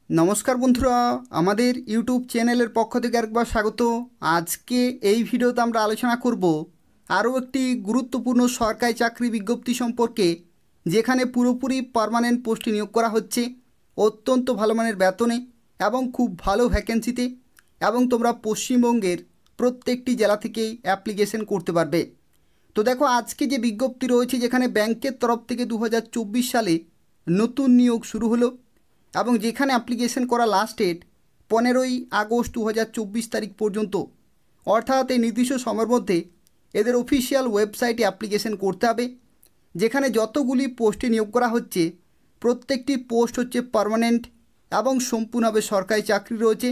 নমস্কার বন্ধুরা, আমাদের ইউটিউব চ্যানেলের পক্ষ থেকে একবার স্বাগত। আজকে এই ভিডিওতে আমরা আলোচনা করব আরও একটি গুরুত্বপূর্ণ সরকারি চাকরি বিজ্ঞপ্তি সম্পর্কে, যেখানে পুরোপুরি পার্মানেন্ট পোস্টে নিয়োগ করা হচ্ছে অত্যন্ত ভালো মানের বেতনে এবং খুব ভালো ভ্যাকেন্সিতে, এবং তোমরা পশ্চিমবঙ্গের প্রত্যেকটি জেলা থেকেই অ্যাপ্লিকেশন করতে পারবে। তো দেখো, আজকে যে বিজ্ঞপ্তি রয়েছে, যেখানে ব্যাংকের তরফ থেকে 2024 সালে নতুন নিয়োগ শুরু হলো এবং যেখানে অ্যাপ্লিকেশন করা লাস্ট ডেট 15ই আগস্ট 2024 তারিখ পর্যন্ত, অর্থাৎ এই নির্দিষ্ট সময়ের মধ্যে এদের অফিসিয়াল ওয়েবসাইটে অ্যাপ্লিকেশন করতে হবে। যেখানে যতগুলি পোস্টে নিয়োগ করা হচ্ছে প্রত্যেকটি পোস্ট হচ্ছে পার্মানেন্ট এবং সম্পূর্ণভাবে সরকারি চাকরি রয়েছে,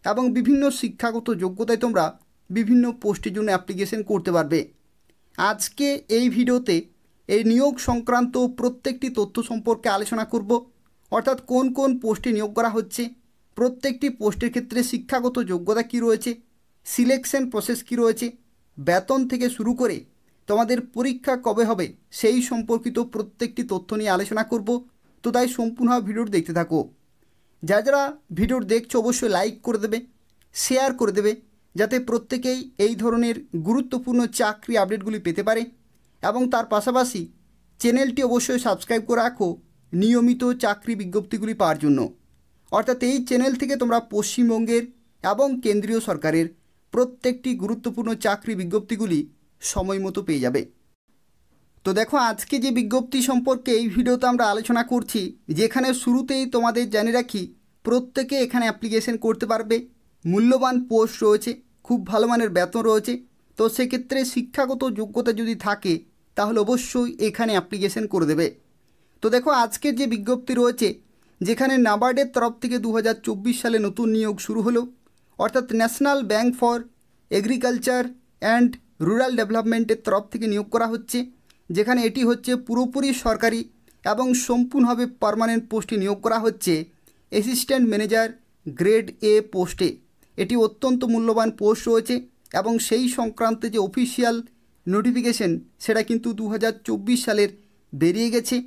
এবং বিভিন্ন শিক্ষাগত যোগ্যতায় তোমরা বিভিন্ন পোস্টের জন্য অ্যাপ্লিকেশন করতে পারবে। আজকে এই ভিডিওতে এই নিয়োগ সংক্রান্ত প্রত্যেকটি তথ্য সম্পর্কে আলোচনা করব, অর্থাৎ কোন কোন পোস্টে নিয়োগ করা হচ্ছে, প্রত্যেকটি পোস্টের ক্ষেত্রে শিক্ষাগত যোগ্যতা কী রয়েছে, সিলেকশন প্রসেস কী রয়েছে, বেতন থেকে শুরু করে তোমাদের পরীক্ষা কবে হবে সেই সম্পর্কিত প্রত্যেকটি তথ্য নিয়ে আলোচনা করব। তো তাই সম্পূর্ণ ভিডিওটি দেখতে থাকো। যারা ভিডিও দেখছো অবশ্যই লাইক করে দেবে, শেয়ার করে দেবে, যাতে প্রত্যেকেই এই ধরনের গুরুত্বপূর্ণ চাকরি আপডেটগুলি পেতে পারে, এবং তার পাশাপাশি চ্যানেলটি অবশ্যই সাবস্ক্রাইব করে রাখো নিয়মিত চাকরি বিজ্ঞপ্তিগুলি পাওয়ার জন্য। অর্থাৎ এই চ্যানেল থেকে তোমরা পশ্চিমবঙ্গের এবং কেন্দ্রীয় সরকারের প্রত্যেকটি গুরুত্বপূর্ণ চাকরি বিজ্ঞপ্তিগুলি সময় মতো পেয়ে যাবে। তো দেখো, আজকে যে বিজ্ঞপ্তি সম্পর্কে এই ভিডিওতে আমরা আলোচনা করছি, যেখানে শুরুতেই তোমাদের জানিয়ে রাখি প্রত্যেকে এখানে অ্যাপ্লিকেশন করতে পারবে। মূল্যবান পোস্ট রয়েছে, খুব ভালো মানের বেতন রয়েছে। তো সেক্ষেত্রে শিক্ষাগত যোগ্যতা যদি থাকে তাহলে অবশ্যই এখানে অ্যাপ্লিকেশন করে দেবে। তো দেখো, আজকের যে বিজ্ঞপ্তি রয়েছে, যেখানে নাবার্ডের তরফ থেকে 2024 সালে নতুন নিয়োগ শুরু হলো, অর্থাৎ national bank for agriculture and rural ডেভেলপমেন্টের তরফ থেকে নিয়োগ করা হচ্ছে, যেখানে এটি হচ্ছে পুরোপুরি সরকারি এবং সম্পূর্ণভাবে পার্মানেন্ট পোস্টে নিয়োগ করা হচ্ছে অ্যাসিস্ট্যান্ট ম্যানেজার গ্রেড এ পোস্টে। এটি অত্যন্ত মূল্যবান পোস্ট রয়েছে, এবং সেই সংক্রান্ত যে অফিসিয়াল নোটিফিকেশন সেটা কিন্তু 2024 সালের বেরিয়ে গেছে।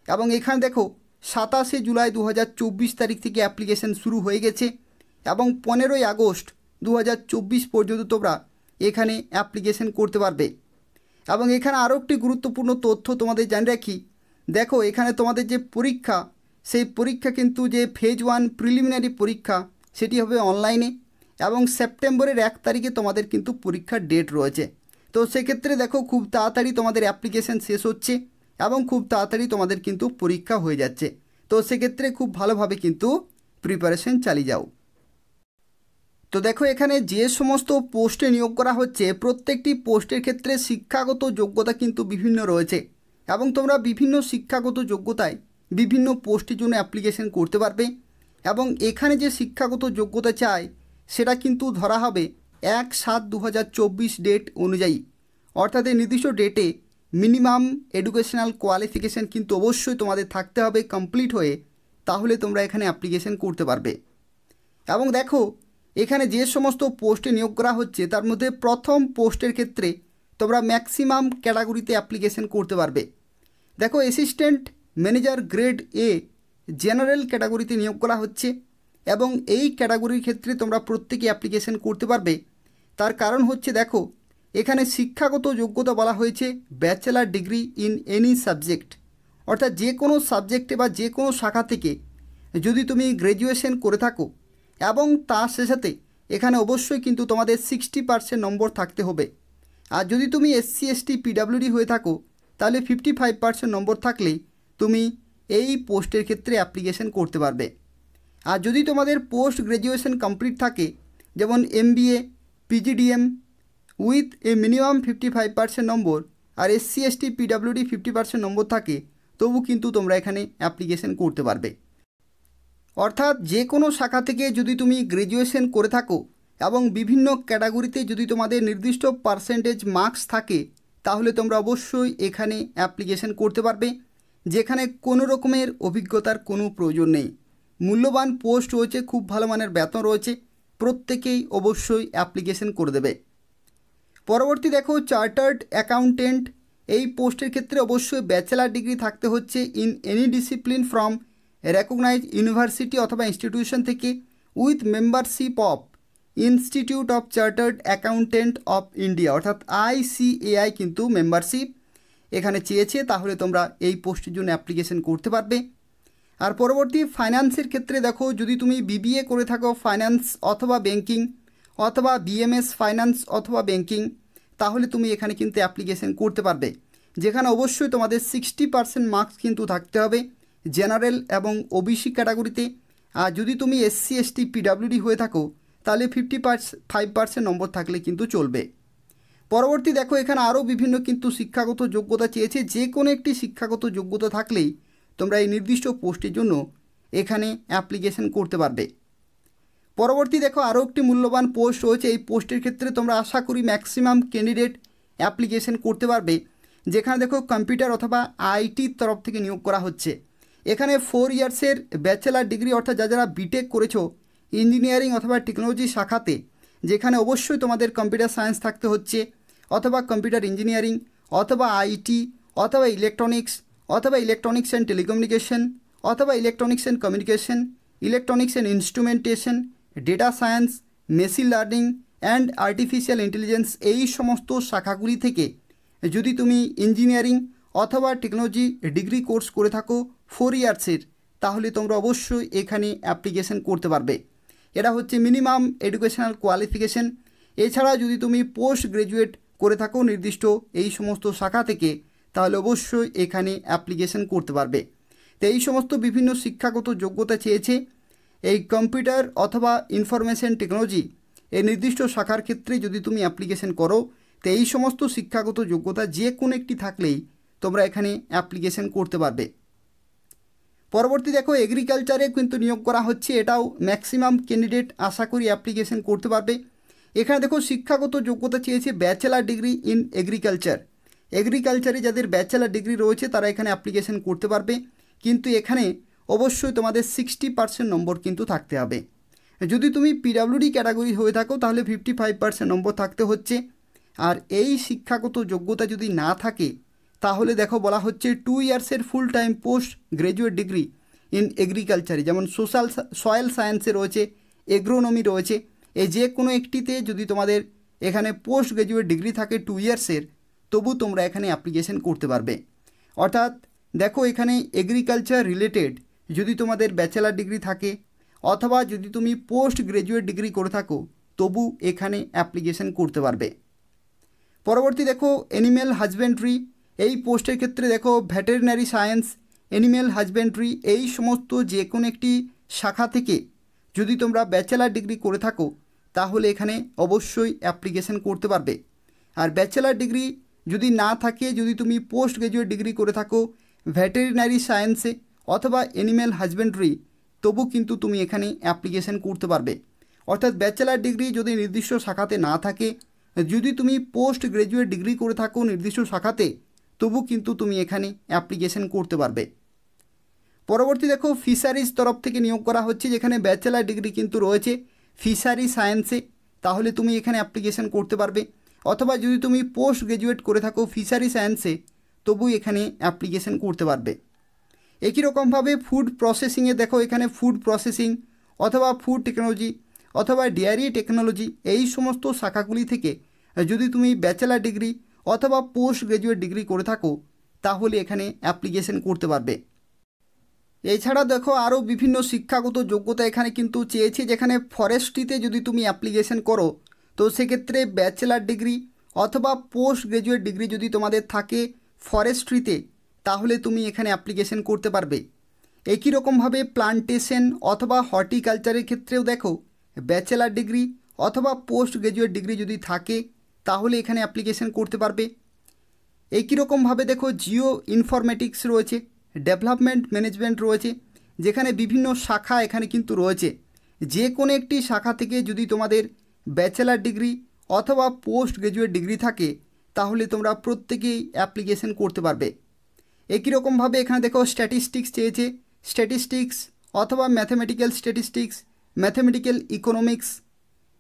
এবং এখানে দেখো, 27শে জুলাই 2024 তারিখ থেকে অ্যাপ্লিকেশন শুরু হয়ে গেছে, এবং 15ই আগস্ট 2024 পর্যন্ত তোমরা এখানে অ্যাপ্লিকেশন করতে পারবে। এবং এখানে আরও একটি গুরুত্বপূর্ণ তথ্য তোমাদের জানিয়ে রাখি। দেখো, এখানে তোমাদের যে পরীক্ষা, সেই পরীক্ষা কিন্তু যে ফেজ 1 প্রিলিমিনারি পরীক্ষা সেটি হবে অনলাইনে, এবং সেপ্টেম্বরের 1 তারিখে তোমাদের কিন্তু পরীক্ষার ডেট রয়েছে। তো সেক্ষেত্রে দেখো, খুব তাড়াতাড়ি তোমাদের অ্যাপ্লিকেশন শেষ হচ্ছে এবং খুব তাড়াতাড়ি তোমাদের কিন্তু পরীক্ষা হয়ে যাচ্ছে। তো সেক্ষেত্রে খুব ভালোভাবে কিন্তু প্রিপারেশন চালিয়ে যাও। তো দেখো, এখানে যে সমস্ত পোস্টে নিয়োগ করা হচ্ছে প্রত্যেকটি পোস্টের ক্ষেত্রে শিক্ষাগত যোগ্যতা কিন্তু বিভিন্ন রয়েছে, এবং তোমরা বিভিন্ন শিক্ষাগত যোগ্যতায় বিভিন্ন পোস্টের জন্য অ্যাপ্লিকেশন করতে পারবে। এবং এখানে যে শিক্ষাগত যোগ্যতা চাই সেটা কিন্তু ধরা হবে 1/7/2024 ডেট অনুযায়ী, অর্থাৎ এই নির্দিষ্ট ডেটে মিনিমাম এডুকেশনাল কোয়ালিফিকেশান কিন্তু অবশ্যই তোমাদের থাকতে হবে কমপ্লিট হয়ে, তাহলে তোমরা এখানে অ্যাপ্লিকেশন করতে পারবে। এবং দেখো, এখানে যে সমস্ত পোস্টে নিয়োগ করা হচ্ছে তার মধ্যে প্রথম পোস্টের ক্ষেত্রে তোমরা ম্যাক্সিমাম ক্যাটাগরিতে অ্যাপ্লিকেশন করতে পারবে। দেখো, assistant manager grade a general ক্যাটাগরিতে নিয়োগ করা হচ্ছে, এবং এই ক্যাটাগরির ক্ষেত্রে তোমরা প্রত্যেকে অ্যাপ্লিকেশন করতে পারবে। তার কারণ হচ্ছে, দেখো, এখানে শিক্ষাগত যোগ্যতা বলা হয়েছে bachelor degree in any subject, অর্থাৎ যে কোনো সাবজেক্টে বা যে কোনো শাখা থেকে যদি তুমি গ্র্যাজুয়েশন করে থাকো, এবং তার সাথে এখানে অবশ্যই কিন্তু তোমাদের 60% নম্বর থাকতে হবে। আর যদি তুমি SC ST PWD হয়ে থাকো তাহলে 55% নম্বর থাকলেই তুমি এই পোস্টের ক্ষেত্রে অ্যাপ্লিকেশন করতে পারবে। আর যদি তোমাদের পোস্ট গ্র্যাজুয়েশন কমপ্লিট থাকে, যেমন MBA PGDM with a minimum 55% number, আর SC ST PWD 50% নম্বর থাকে, তবু কিন্তু তোমরা এখানে অ্যাপ্লিকেশন করতে পারবে। অর্থাৎ যে কোনো শাখা থেকে যদি তুমি গ্র্যাজুয়েশন করে থাকো এবং বিভিন্ন ক্যাটাগরিতে যদি তোমাদের নির্দিষ্ট পার্সেন্টেজ মার্কস থাকে, তাহলে তোমরা অবশ্যই এখানে অ্যাপ্লিকেশন করতে পারবে, যেখানে কোনো রকমের অভিজ্ঞতার কোনো প্রয়োজন নেই। মূল্যবান পোস্ট রয়েছে, খুব ভালো মানের বেতন রয়েছে, প্রত্যেকেই অবশ্যই অ্যাপ্লিকেশন করে দেবে। পরবর্তী দেখো, চার্টার্ড অ্যাকাউন্টেন্ট, এই পোস্টের ক্ষেত্রে অবশ্যই ব্যাচেলার ডিগ্রি থাকতে হচ্ছে in any discipline from recognise university অথবা ইনস্টিটিউশন থেকে with membership of institute of chartered accountant of India অর্থাৎ ICAI কিন্তু মেম্বারশিপ এখানে চেয়েছে, তাহলে তোমরা এই পোস্টের জন্য অ্যাপ্লিকেশন করতে পারবে। আর পরবর্তী ফাইন্যান্সের ক্ষেত্রে দেখো, যদি তুমি BBA করে থাকো ফাইন্যান্স অথবা ব্যাংকিং অথবা BMS ফাইন্যান্স অথবা ব্যাংকিং, তাহলে তুমি এখানে কিন্তু অ্যাপ্লিকেশন করতে পারবে, যেখানে অবশ্যই তোমাদের 60% মার্কস কিন্তু থাকতে হবে জেনারেল এবং OBC ক্যাটাগরিতে। আর যদি তুমি SC ST PWD হয়ে থাকো তাহলে 55% নম্বর থাকলে কিন্তু চলবে। পরবর্তী দেখো, এখানে আরও বিভিন্ন কিন্তু শিক্ষাগত যোগ্যতা চেয়েছে, যে কোনো একটি শিক্ষাগত যোগ্যতা থাকলেই তোমরা এই নির্দিষ্ট পোস্টের জন্য এখানে অ্যাপ্লিকেশন করতে পারবে। পরবর্তী দেখো, আরও একটি মূল্যবান পোস্ট রয়েছে। এই পোস্টের ক্ষেত্রে তোমরা আশা করি ম্যাক্সিমাম ক্যান্ডিডেট অ্যাপ্লিকেশন করতে পারবে, যেখানে দেখো কম্পিউটার অথবা ITর তরফ থেকে নিয়োগ করা হচ্ছে। এখানে 4 ইয়ার্সের ব্যাচেলার ডিগ্রি অর্থাৎ যারা বিটেক করেছো ইঞ্জিনিয়ারিং অথবা টেকনোলজি শাখাতে, যেখানে অবশ্যই তোমাদের কম্পিউটার সায়েন্স থাকতে হচ্ছে অথবা কম্পিউটার ইঞ্জিনিয়ারিং অথবা IT অথবা ইলেকট্রনিক্স অথবা ইলেকট্রনিক্স অ্যান্ড টেলিকমিউনিকেশন অথবা electronics and communication, electronics and instrumentation, data science, machine learning and artificial intelligence, এই সমস্ত শাখাগুলি থেকে যদি তুমি ইঞ্জিনিয়ারিং অথবা টেকনোলজি ডিগ্রি কোর্স করে থাকো 4 ইয়ার্সের, তাহলে তোমরা অবশ্যই এখানে অ্যাপ্লিকেশন করতে পারবে। এটা হচ্ছে মিনিমাম এডুকেশনাল কোয়ালিফিকেশন। এছাড়া যদি তুমি পোস্ট গ্রাজুয়েট করে থাকো নির্দিষ্ট এই সমস্ত শাখা থেকে, তাহলে অবশ্যই এখানে অ্যাপ্লিকেশন করতে পারবে। তো এই সমস্ত বিভিন্ন শিক্ষাগত যোগ্যতা চেয়েছে। এই কম্পিউটার অথবা ইনফরমেশন টেকনোলজি এই নির্দিষ্ট শাখার ক্ষেত্রে যদি তুমি অ্যাপ্লিকেশন করো, তো এই সমস্ত শিক্ষাগত যোগ্যতা যে কোনো একটি থাকলেই তোমরা এখানে অ্যাপ্লিকেশন করতে পারবে। পরবর্তী দেখো, এগ্রিকালচারে কিন্তু নিয়োগ করা হচ্ছে, এটাও ম্যাক্সিমাম ক্যান্ডিডেট আশা করি অ্যাপ্লিকেশন করতে পারবে। এখানে দেখো শিক্ষাগত যোগ্যতা চেয়েছে ব্যাচেলার ডিগ্রি ইন এগ্রিকালচার। এগ্রিকালচারে যাদের ব্যাচেলার ডিগ্রি রয়েছে তারা এখানে অ্যাপ্লিকেশন করতে পারবে, কিন্তু এখানে অবশ্যই তোমাদের 60% নম্বর কিন্তু থাকতে হবে। যদি তুমি PWD ক্যাটাগরি হয়ে থাকো তাহলে 55% নম্বর থাকতে হচ্ছে। আর এই শিক্ষাগত যোগ্যতা যদি না থাকে তাহলে দেখো বলা হচ্ছে 2 ইয়ার্সের full time post graduate degree in এগ্রিকালচারে, যেমন সয়েল সায়েন্সে রয়েছে, এগ্রোনমি রয়েছে, এই যে কোনো একটিতে যদি তোমাদের এখানে পোস্ট গ্র্যাজুয়েট ডিগ্রি থাকে 2 ইয়ার্সের, তবু তোমরা এখানে অ্যাপ্লিকেশন করতে পারবে। অর্থাৎ দেখো এখানে এগ্রিকালচার রিলেটেড যদি তোমাদের ব্যাচেলার ডিগ্রি থাকে অথবা যদি তুমি পোস্ট গ্র্যাজুয়েট ডিগ্রি করে থাকো, তবু এখানে অ্যাপ্লিকেশন করতে পারবে। পরবর্তী দেখো, অ্যানিম্যাল হাজবেন্ড্রি, এই পোস্টের ক্ষেত্রে দেখো ভেটেরিনারি সায়েন্স, অ্যানিম্যাল হাজবেন্ড্রি, এই সমস্ত যে কোনো একটি শাখা থেকে যদি তোমরা ব্যাচেলার ডিগ্রি করে থাকো তাহলে এখানে অবশ্যই অ্যাপ্লিকেশন করতে পারবে। আর ব্যাচেলার ডিগ্রি যদি না থাকে, যদি তুমি পোস্ট গ্র্যাজুয়েট ডিগ্রি করে থাকো ভেটেরিনারি সায়েন্সে অথবা অ্যানিম্যাল হাজবেন্ড্রি, তবু কিন্তু তুমি এখানে অ্যাপ্লিকেশন করতে পারবে। অর্থাৎ ব্যাচেলার ডিগ্রি যদি নির্দিষ্ট শাখাতে না থাকে, যদি তুমি পোস্ট গ্র্যাজুয়েট ডিগ্রি করে থাকো নির্দিষ্ট শাখাতে, তবু কিন্তু তুমি এখানে অ্যাপ্লিকেশন করতে পারবে। পরবর্তী দেখো, ফিশারিজ তরফ থেকে নিয়োগ করা হচ্ছে, যেখানে ব্যাচেলার ডিগ্রি কিন্তু রয়েছে ফিশারি সায়েন্সে, তাহলে তুমি এখানে অ্যাপ্লিকেশন করতে পারবে। অথবা যদি তুমি পোস্ট গ্র্যাজুয়েট করে থাকো ফিশারি সায়েন্সে, তবু এখানে অ্যাপ্লিকেশন করতে পারবে। একই রকমভাবে ফুড প্রসেসিংয়ে দেখো, এখানে ফুড প্রসেসিং অথবা ফুড টেকনোলজি অথবা ডেয়ারি টেকনোলজি, এই সমস্ত শাখাগুলি থেকে যদি তুমি ব্যাচেলার ডিগ্রি অথবা পোস্ট গ্র্যাজুয়েট ডিগ্রি করে থাকো, তাহলে এখানে অ্যাপ্লিকেশন করতে পারবে। এছাড়া দেখো আরও বিভিন্ন শিক্ষাগত যোগ্যতা এখানে কিন্তু চেয়েছে, যেখানে ফরেস্ট্রিতে যদি তুমি অ্যাপ্লিকেশন করো, তো সেক্ষেত্রে ব্যাচেলার ডিগ্রি অথবা পোস্ট গ্র্যাজুয়েট ডিগ্রি যদি তোমাদের থাকে ফরেস্ট্রিতে, তাহলে তুমি এখানে অ্যাপ্লিকেশন করতে পারবে। একই রকমভাবে প্লান্টেশন অথবা হর্টিকালচারের ক্ষেত্রেও দেখো ব্যাচেলার ডিগ্রি অথবা পোস্ট গ্র্যাজুয়েট ডিগ্রি যদি থাকে, তাহলে এখানে অ্যাপ্লিকেশন করতে পারবে। একই রকমভাবে দেখো জিও ইনফরমেটিক্স রয়েছে, ডেভেলপমেন্ট ম্যানেজমেন্ট রয়েছে, যেখানে বিভিন্ন শাখা এখানে কিন্তু রয়েছে। যে কোনো একটি শাখা থেকে যদি তোমাদের ব্যাচেলার ডিগ্রি অথবা পোস্ট গ্র্যাজুয়েট ডিগ্রি থাকে, তাহলে তোমরা প্রত্যেকেই অ্যাপ্লিকেশন করতে পারবে। একই রকমভাবে এখানে দেখো স্ট্যাটিস্টিক্স চেয়েছে, স্ট্যাটিস্টিক্স অথবা ম্যাথমেটিক্যাল স্ট্যাটিস্টিক্স, ম্যাথমেটিক্যাল ইকোনমিক্স,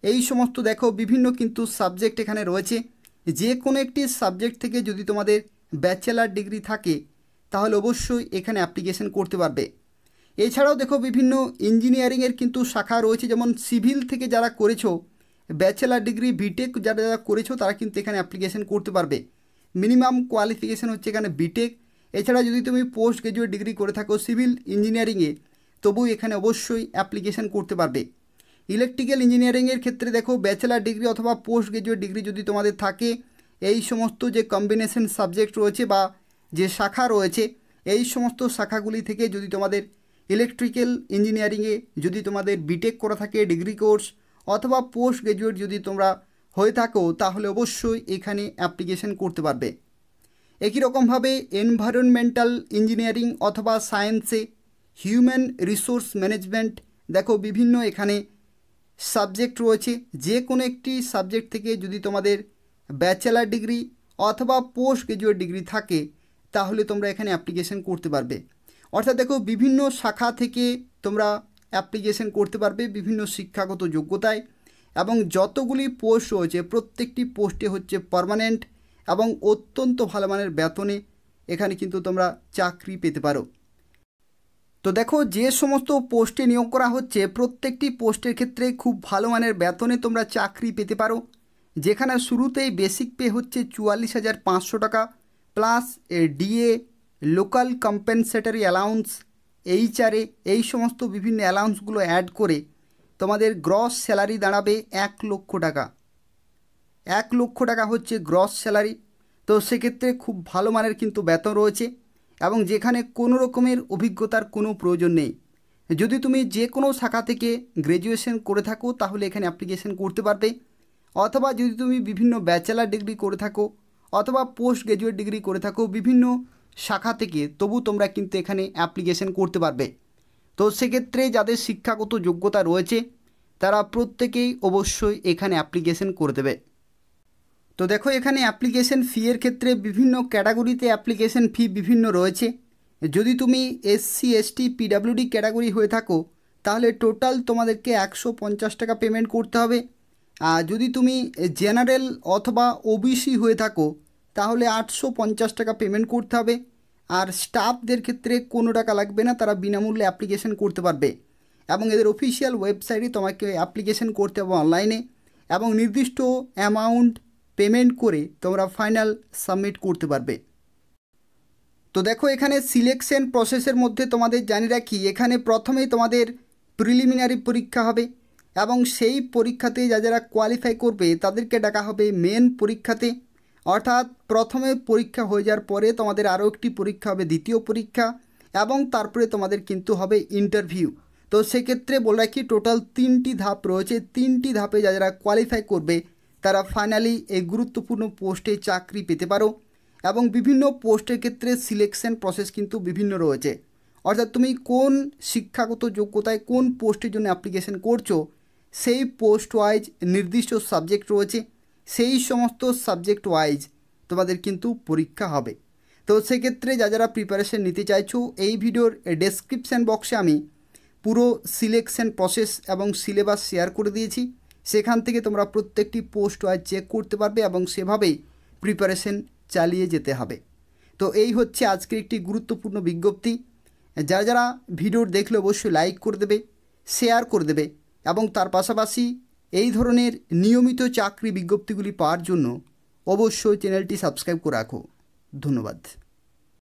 এই সমস্ত দেখো বিভিন্ন কিন্তু সাবজেক্ট এখানে রয়েছে। যে কোনো একটি সাবজেক্ট থেকে যদি তোমাদের ব্যাচেলার ডিগ্রি থাকে, তাহলে অবশ্যই এখানে অ্যাপ্লিকেশন করতে পারবে। এছাড়াও দেখো বিভিন্ন ইঞ্জিনিয়ারিংয়ের কিন্তু শাখা রয়েছে, যেমন সিভিল থেকে যারা করেছো ব্যাচেলার ডিগ্রি বিটেক যারা যারা করেছো তারা কিন্তু এখানে অ্যাপ্লিকেশন করতে পারবে। মিনিমাম কোয়ালিফিকেশান হচ্ছে এখানে বিটেক। এছাড়া যদি তুমি পোস্ট গ্রাজুয়েট ডিগ্রি করে থাকো সিভিল ইঞ্জিনিয়ারিংয়ে তবু এখানে অবশ্যই অ্যাপ্লিকেশন করতে পারবে। ইলেকট্রিক্যাল ইঞ্জিনিয়ারিংয়ের ক্ষেত্রে দেখো ব্যাচেলার ডিগ্রি অথবা পোস্ট গ্রাজুয়েট ডিগ্রি যদি তোমাদের থাকে, এই সমস্ত যে কম্বিনেশন সাবজেক্ট রয়েছে বা যে শাখা রয়েছে এই সমস্ত শাখাগুলি থেকে যদি তোমাদের ইলেকট্রিক্যাল ইঞ্জিনিয়ারিংয়ে যদি তোমাদের বিটেক করা থাকে ডিগ্রি কোর্স অথবা পোস্ট গ্রাজুয়েট যদি তোমরা হয়ে থাকো তাহলে অবশ্যই এখানে অ্যাপ্লিকেশন করতে পারবে। একই রকমভাবে এনভায়রনমেন্টাল ইঞ্জিনিয়ারিং অথবা সায়েন্সে হিউম্যান রিসোর্স ম্যানেজমেন্ট দেখো বিভিন্ন এখানে সাবজেক্ট রয়েছে। যে কোনো একটি সাবজেক্ট থেকে যদি তোমাদের ব্যাচেলার ডিগ্রি অথবা পোস্ট গ্রাজুয়েট ডিগ্রি থাকে তাহলে তোমরা এখানে অ্যাপ্লিকেশন করতে পারবে। অর্থাৎ দেখো বিভিন্ন শাখা থেকে তোমরা অ্যাপ্লিকেশন করতে পারবে বিভিন্ন শিক্ষাগত যোগ্যতায়, এবং যতগুলি পোস্ট রয়েছে প্রত্যেকটি পোস্টে হচ্ছে পার্মানেন্ট এবং অত্যন্ত ভালো মানের বেতনে এখানে কিন্তু তোমরা চাকরি পেতে পারো। তো দেখো যে সমস্ত পোস্টে নিয়োগ করা হচ্ছে প্রত্যেকটি পোস্টের ক্ষেত্রে খুব ভালো মানের বেতনে তোমরা চাকরি পেতে পারো, যেখানে শুরুতেই বেসিক পে হচ্ছে 44,500 টাকা plus DA, local compensatory allowance, HRA, এই সমস্ত বিভিন্ন অ্যালাউন্সগুলো অ্যাড করে তোমাদের গ্রস স্যালারি দাঁড়াবে 1 লক্ষ টাকা। 1 লক্ষ টাকা হচ্ছে গ্রস স্যালারি। তো সেক্ষেত্রে খুব ভালো মানের কিন্তু বেতন রয়েছে এবং যেখানে কোনো রকমের অভিজ্ঞতার কোনো প্রয়োজন নেই। যদি তুমি যে কোনো শাখা থেকে গ্র্যাজুয়েশন করে থাকো তাহলে এখানে অ্যাপ্লিকেশন করতে পারবে, অথবা যদি তুমি বিভিন্ন ব্যাচেলার ডিগ্রি করে থাকো অথবা পোস্ট গ্র্যাজুয়েট ডিগ্রি করে থাকো বিভিন্ন শাখা থেকে তবু তোমরা কিন্তু এখানে অ্যাপ্লিকেশন করতে পারবে। তো সেক্ষেত্রে যাদের শিক্ষাগত যোগ্যতা রয়েছে তারা প্রত্যেকেই অবশ্যই এখানে অ্যাপ্লিকেশন করে দেবে। তো দেখো এখানে অ্যাপ্লিকেশন ফি এর ক্ষেত্রে বিভিন্ন ক্যাটাগরিতে অ্যাপ্লিকেশন ফি বিভিন্ন রয়েছে। যদি তুমি এসসি এসটি পিডাব্লিউডি ক্যাটাগরি হয়ে থাকো তাহলে টোটাল তোমাদেরকে 150 টাকা পেমেন্ট করতে হবে। আর যদি তুমি জেনারেল অথবা ওবিসি হয়ে থাকো তাহলে 850 টাকা পেমেন্ট করতে হবে। আর স্টাফদের ক্ষেত্রে কোনো টাকা লাগবে না, তারা বিনামূল্যে অ্যাপ্লিকেশন করতে পারবে এবং এদের অফিসিয়াল ওয়েবসাইটে তোমাকে অ্যাপ্লিকেশন করতে হবে অনলাইনে, এবং নির্দিষ্ট অ্যামাউন্ট পেমেন্ট করে তোমরা ফাইনাল সাবমিট করতে পারবে। তো দেখো এখানে সিলেকশন প্রসেসের মধ্যে তোমাদের জানিয়ে রাখি, এখানে প্রথমেই তোমাদের প্রিলিমিনারি পরীক্ষা হবে এবং সেই পরীক্ষাতে যারা কোয়ালিফাই করবে তাদেরকে ডাকা হবে মেন পরীক্ষাতে। অর্থাৎ প্রথমে পরীক্ষা হয়ে যাওয়ার পরে তোমাদের আরও একটি পরীক্ষা হবে, দ্বিতীয় পরীক্ষা, এবং তারপরে তোমাদের কিন্তু হবে ইন্টারভিউ। তো সেক্ষেত্রে বলে রাখি টোটাল 3টি ধাপ রয়েছে। 3টি ধাপে যারা কোয়ালিফাই করবে তারা ফাইনালি এই গুরুত্বপূর্ণ পোস্টে চাকরি পেতে পারো। এবং বিভিন্ন পোস্টের ক্ষেত্রে সিলেকশন প্রসেস কিন্তু বিভিন্ন রয়েছে। অর্থাৎ তুমি কোন শিক্ষাগত যোগ্যতায় কোন পোস্টের জন্য অ্যাপ্লিকেশন করছো সেই পোস্ট ওয়াইজ নির্দিষ্ট সাবজেক্ট রয়েছে, সেই সমস্ত সাবজেক্ট ওয়াইজ তোমাদের কিন্তু পরীক্ষা হবে। তো সেক্ষেত্রে যারা প্রিপারেশন নিতে চাইছো এই ভিডিওর ডেসক্রিপশান বক্সে আমি পুরো সিলেকশন প্রসেস এবং সিলেবাস শেয়ার করে দিয়েছি, সেখান থেকে তোমরা প্রত্যেকটি পোস্ট ওয়াইজ চেক করতে পারবে এবং সেভাবেই প্রিপারেশন চালিয়ে যেতে হবে। তো এই হচ্ছে আজকের একটি গুরুত্বপূর্ণ বিজ্ঞপ্তি। যারা ভিডিওর দেখলে অবশ্যই লাইক করে দেবে, শেয়ার করে দেবে এবং তার পাশাপাশি এই ধরনের নিয়মিত চাকরি বিজ্ঞপ্তিগুলি পাওয়ার জন্য অবশ্যই চ্যানেলটি সাবস্ক্রাইব করে রাখো। ধন্যবাদ।